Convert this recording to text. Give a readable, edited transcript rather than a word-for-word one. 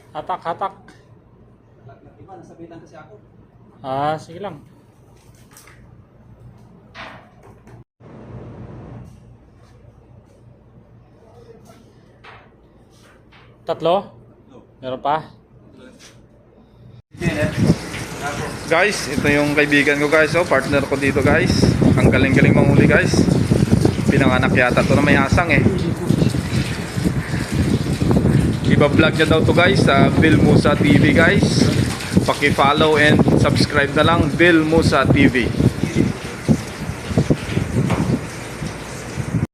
Hatak, hatak. Iba, nasabitan kasi ako. Sige lang. Tatlo? Meron pa? Guys, ito yung kaibigan ko guys, partner ko dito guys. Ang galing-galing manghuli guys. Pinanganak yata to na may asang eh. Iba-vlog niya daw to guys sa Bill Musa TV guys. Paki-follow and subscribe na lang, Bill Musa TV.